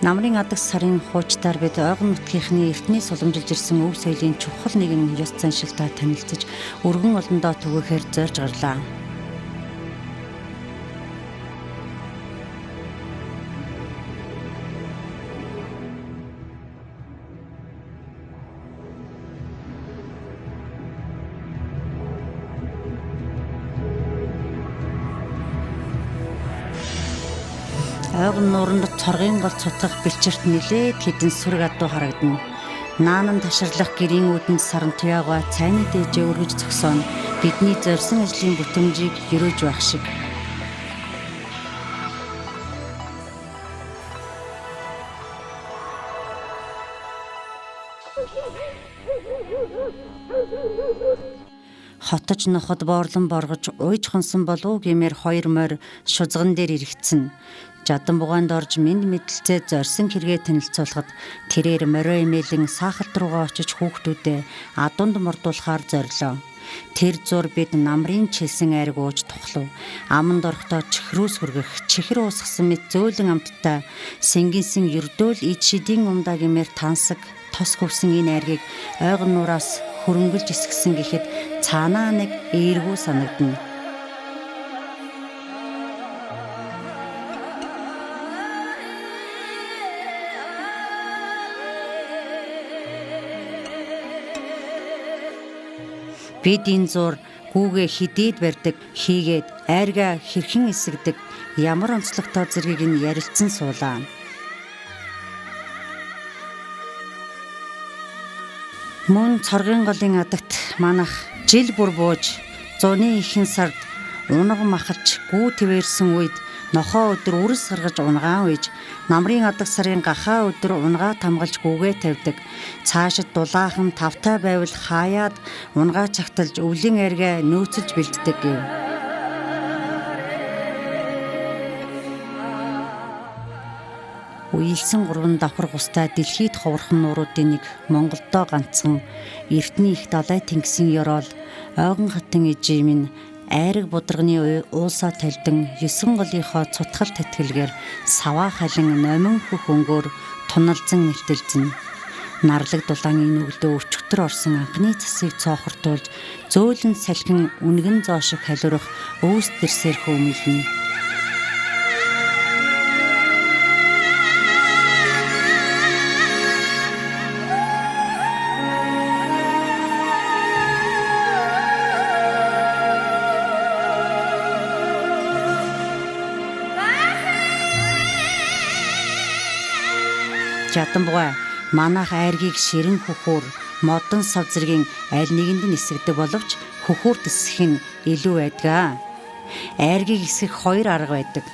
Намрын адаг сарын хуучдаар бид ойгон нутгийнхны эртний суламжилж ирсэн өв соёлын чухал нэгэн ёс заншилтай танилцж өргөн олондоо түгээхээр зорж гарлаа. Ойгон нууранд цоргын гол цутгах бэлчирт нилээд хідэн сүрэг адуу харагдана. Наанан таширлах гэрийн үүдэнд саран туяага цайны дээжээ өргөж зогсооно. Бидний зорьсон ажлын бүтэмжийг ерөөж байх шиг. Хотож ноход боорлон боргож уйж хонсон болов гэмээр хоёр морь шузган дээр иргэцэн. Жадан бугаанд орж мэд мэдлцээ зорьсон хэрэгээ танилцуулахад тэрээр морио эмээлэн саахалт руугаа очиж хүүхдүүдэд адуунд мордуулахаар зорилоо. Тэр зур бид намрын чилсэн айраг ууж тухлав. Аманд орохдоо чихрүүс хүргэх, чихэр уусгасан мэт зөөлөн амттай сэнгийнсэн ердөөл ид шидийн умдаа гэмээр тансаг тос хөвсөн энэ айргийг ойгон нураас хөрөнгөлж эсгсэн гэхэд цаанаа нэг эергүй санагдана. Бид энэ зур гүүгээ хидээд барьдаг, хийгээд айргаа хэрхэн эсгдэг, ямар онцлогтой зэргийг нь ярилцсан суулаа. Мөн цоргын голын адагт манах жил бүр бууж, зуны ихэнх сард унаг махалж гүү твэрсэн үед нохоо өдөр үрс гаргаж унгаан үйж, намрын адаг сарын гахаа өдөр унгаа тамгалж гүүгээ тавьдаг. Цаашид дулаахан тавтай байвал хаяад унгаа чагталж өвлийн айргаа нөөцөлж бэлддэг гэв. Уйлсан гурван давхар густай дэлхийд ховорхон нууруудын нэг Монголдоо ганцхан эртний их далай тэнгисийн ёроол ойгон хатан ижээ минь айраг будрагны уусаа талдан 9 голынхоо цутгал татгэлгээр саваа халин номин хөх өнгөөр туналзан нэлтэлзэн. Нарлаг дулааны нүглөө өчгтөр орсон анхны цасыг цоохортуулж зөөлөн салхин үнгэн зоо шиг халиурах өөс дэрсэрхүү мэлнэ. Жадан бугай манайх айргийг ширэн хөхүүр модон сав зэргийн аль нэгэнд нь эсгдэг боловч хөхүүрт эсэх нь илүү байдаг. Айргийг эсгэх хоёр арга байдаг.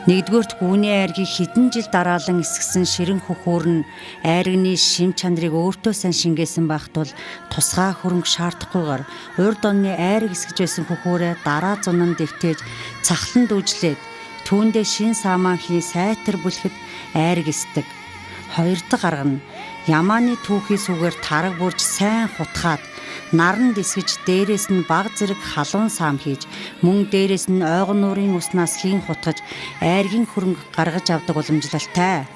Нэгдүгээрт гүүний айргийг хэдэн жил дараалан эсгсэн ширэн хөхүүр нь айргны шим чанарыг өөртөө сайн шингээсэн байх тул тусгай хөрөнгө шаардахгүйгээр урд онны айрыг эсгэж байсан хөхүүрээ дараа зунан дэвтээж цахлан дүүжлээд түүндээ шин сааманхийн сайтар бүлэхэд айрыг эсдэг. Хоёр дахь арга нь ямааны түүхий сүгээр тараг бүрж сайн хутгаад наранд эсгэж дээрээс нь баг зэрэг халуун саам хийж мөн дээрээс нь ойгон нуурын уснаас хийн хутгаж айргийн хөрөнгө гаргаж авдаг уламжлалтай.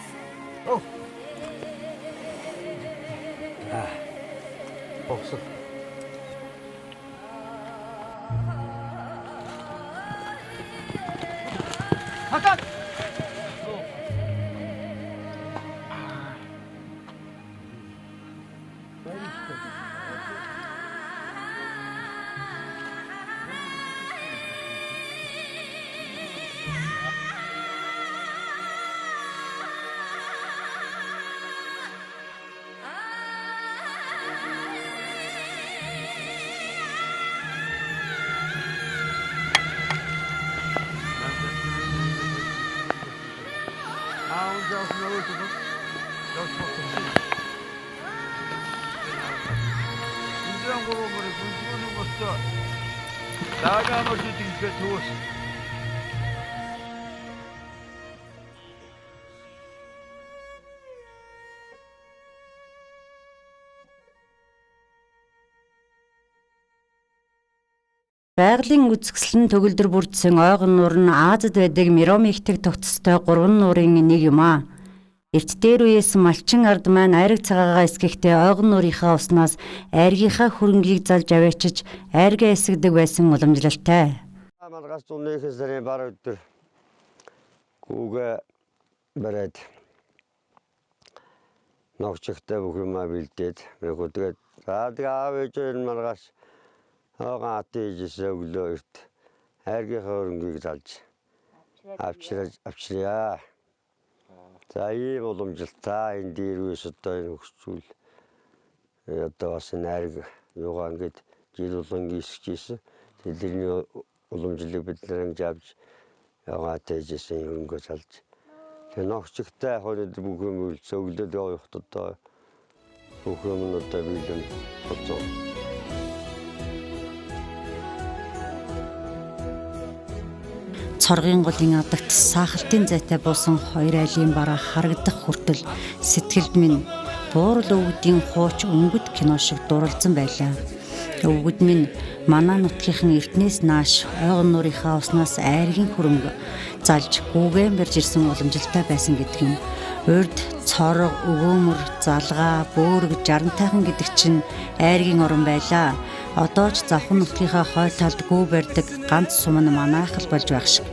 Байгалийн үзэсгэлэн төгөлдөр бүрдсэн ойгон нуур нь Азад байдаг Миромихтэг тогтцтой 3 нуурын нэг юм аа. Эрт дээр үеэс малчин ард маань айраг цагаагаа эсгэхдээ ойгон нуурынхаа уснаас айргийнхаа хөрөнгийг залж аваачиж айргаа эсгдэг байсан уламжлалтай. Маргаас зуны хэсэрийн бар өдөр гүүгээ барайд ногчтой бүх юмаа бэлдээд мэгүдгээд тэгээд аав ээж энэ маргаас хаагаан атижсэн өглөө эрт айргийнхаа хөрөнгийг залж авчираа. За ийм уламжлалтай энэ дээр үеэс одоо энэ хөгжүүл одоо бас энэ айрг юугаа ингээд жил болгон гисчихсэн. Тэдний уламжлалыг бид нарыг авч яваад ээжсэн хөрөнгөө залж. Тэгээ ногчтой хойд бүх юм үлдсэн өглөөд явахд одоо бүх юм одоо бэлэн болсон. Цоргын голын адагт сахалтын зайтай буусан хоёр айлын бараа харагдах хүртэл сэтгэлд минь буурал өвгдийн хууч өнгөт кино шиг дурлцсан байлаа. Өвгөд минь манай нутгийнхын эртнээс нааш ойгон нуурынхаа уснаас айргийн хөрөнгө залж гүүгэн барьж ирсэн уламжлалтай байсан гэдэг юм. Урд цорго, өгөөмөр, залгаа, бөөрөг, жарантайхан гэдэг чинь айргийн орон байлаа. Одоо ч завхан нутгийнхаа хойд талд гүү барьдаг ганц сум нь манайх л болж байх шиг.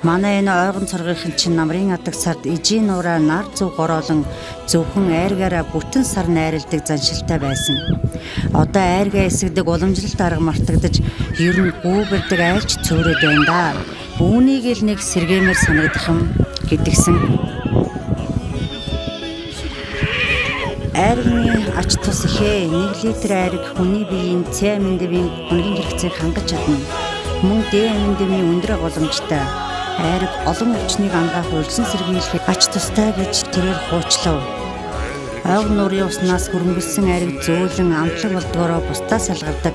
Манай энэ ойгон цоргийнхын чинь намрын адаг сард ижийн нураа нар зүг гороолон зөвхөн айргаараа бүтэн сар найралдаг заншилтай байсан. Одоо айргаа эсгдэг уламжлалт арга мартагдаж ер нь гүү барьдаг айлч цөөрөд байна да. Үүнийг л нэг сэргэмээр санагдах юм гэдгсэн. Айргны ач тус ихээ 1 литр айрг хүний биеийн С аминдавийн гунгийн хэрэгцээг хангаж чадна. Мөн Д аминдавийн өндөр голамжтай айрг олон өвчнийг ангаах урьдчилан сэргийлэхэд ач тустай гэж тэрээр хуучлав. Ойгон нуурын уснаас хөрөнгөлсөн айрг зөөлөн амтлаг болдгоороо бусдаас салгардаг.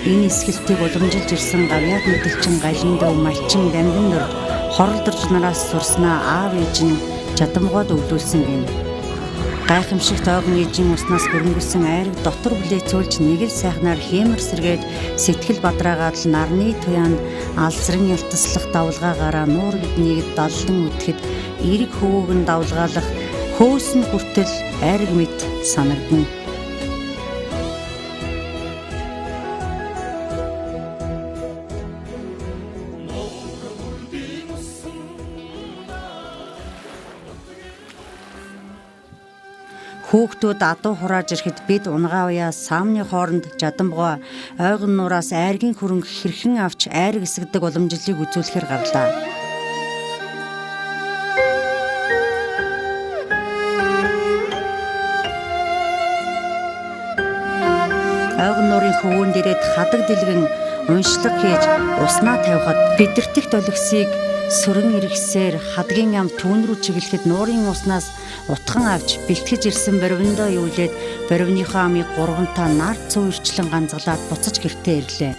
Энэ эсгэлтийг уламжилж ирсэн гавьяат мэдэлчин галын дэв малчин дамжин нөр хоролдорж нараас сурснаа аав ээж нь чадамгоод өвлүүлсэн гин. Гайхамшигт ойгон ээжийн уснаас хөрөнгөлсөн айрг дотор бүлээцүүлж нэг л сайхнаар хиймэр сэргээд сэтгэл бадраагаад л нарны туяанд алсран ялтаслах давлгаагаараа нуур гэднийг даллан үтгэхэд эрэг хөвөөг нь давлгаалах хөөс нь хүртэл айрг мэт санагдана. Хүүхдүүд адуу хурааж ирэхэд бид унгаа уяа саамны хооронд жадамбгаа ойгон нураас айргийн хөрөнгө хэрхэн авч айрг эсгдэг уламжлалыг үзүүлэхээр гарлаа. Ойгон нуурын хөвөн дээрээ хадаг дэлгэн уншлаг хийж уснаа тавихад бидэртэгт олигсыг сөрөн иргэсээр хадгийн ам түүн рүү чиглэхэд нуурын уснаас утхан авч бэлтгэж ирсэн боривондоо юулээд боривныхоо амыг гурвантаа нар цөв ирчлэн ганцгалаад буцаж гэртээ ирлээ.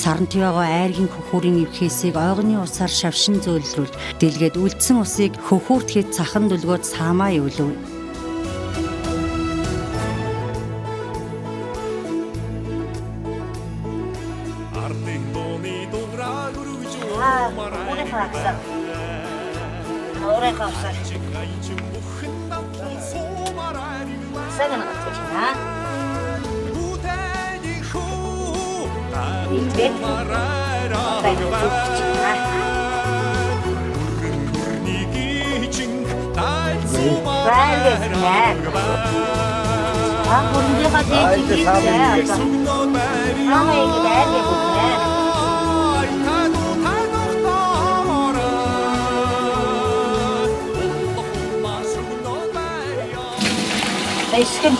Сарант яваа айргийн хөхүүрийн эвхээсийг ойгоны усаар шавшин зөөлрүүлж дэлгээд үлдсэн усыг хөхүүрт хэд цахан дүлгөөд саамаа ивлэв. Орой хавсаа. Сайн нэг гэж байна. Нийт. Эсгэн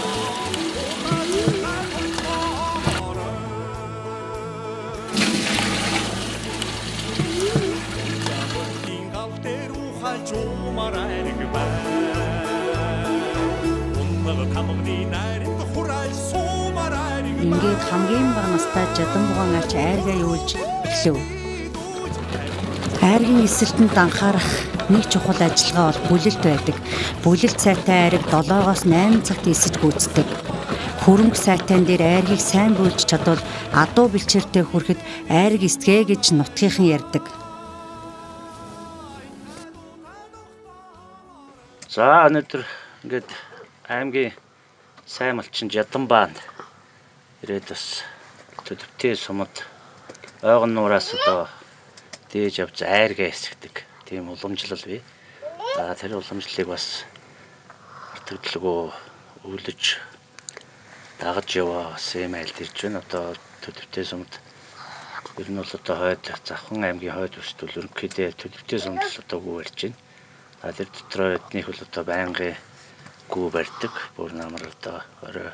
ингээд хамгийн бага настай жадан бугаан ач айргаа юулж эхлэв. Айргийн эсэлтэнд анхаарах нэг чухал ажиллагаа бол бүлэлт байдаг. Бүлэлт сайтай айраг 7-оос 8 цагт эсэж гүйцэтгэв. Хөрөнгө сайтан дээр айргийг сайн бөөлж чадвал адуу бэлчээртэй хүрэхэд айраг эсгээ гэж нутгийнхан ярьдаг. За өнөөдөр ингээд аймгийн сайн малчин жадан баанд ирээд бас төдөвтэй сумад ойгон нуураас одоо дээж авч айргаа эсгдэг тийм уламжлал бий. За тэр уламжлалыг бас мартагдлгүй өвлөж дагаж яваа сэм айлд ирж байна. Одоо төдөвтэй сумд ер нь бол одоо хойд Завхан аймгийн хойд өсдөл ерөнхийдөө төдөвтэй сумд л одоо гүү барьж байна. За тэр дотроо эднийх бол одоо байнгын гүү барьдаг. Бүр намар одоо орой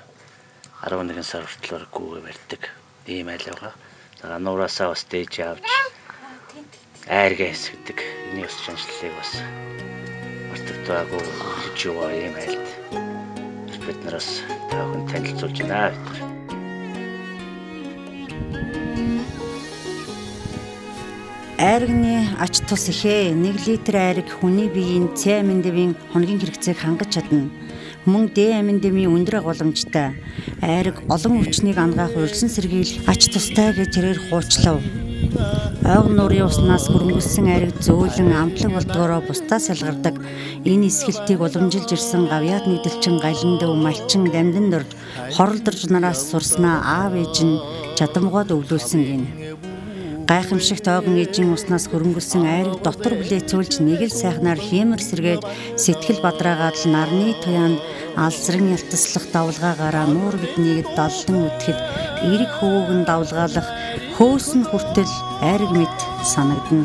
11 сар хүртэл гүү барьдаг. Ийм айл байгаа. За нуураасаа бас дээж авч айргаа эсгдэг. Эний бас шинжилгээг бас мартагдаагүй хийж яваа ийм айлд бид нараас таахан танилцуулж байна. Айргны ач тус ихээ 1 литр айраг хүний биеийн С аминдемийн хоногийн хэрэгцээг хангаж чадна. Мөн Д аминдемийн өндөр голамжтай айраг олон өвчнийг ангаах урьдчилан сэргийлэх ач тустай гэж тэрээр хуучлав. Ойгон нуурын уснаас хөрөнгөссөн айраг зөөлөн амтлаг болдгоороо бусдаас ялгардаг. Энэ эсгэлтийг уламжилж ирсэн гавьяат нэгдэлчин галиндөө малчин дамдин дорж хоролдорж нараас сурснаа аав ээж нь чадамгоод өвлүүлсэн гин. Гайхамшигт ойгон ээжийн уснаас хөрөнгөссөн айраг дотор бүлээцүүлж нэг л сайхнаар хиймэр сэргээд сэтгэл бадраагаад л нарны туяанд алсран ялтаслах давлгаагаараа нуур биднийг далдан үтгэхэд эрэг хөвөөгн давлгаалах хөөсөн хүртэл айраг мэд санагдана.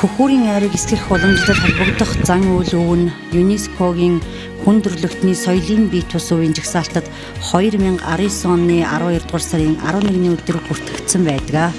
Хөхүүрийн айрыг эсгэх уламжлалд холбогдох зан үйл өв нь ЮНЕСКОгийн хүн төрөлхтний соёлын бие тус үеийн жагсаалтад 2019 оны 12 дугаар сарын 11-ний өдөр бүртгэгдсэн байдаг.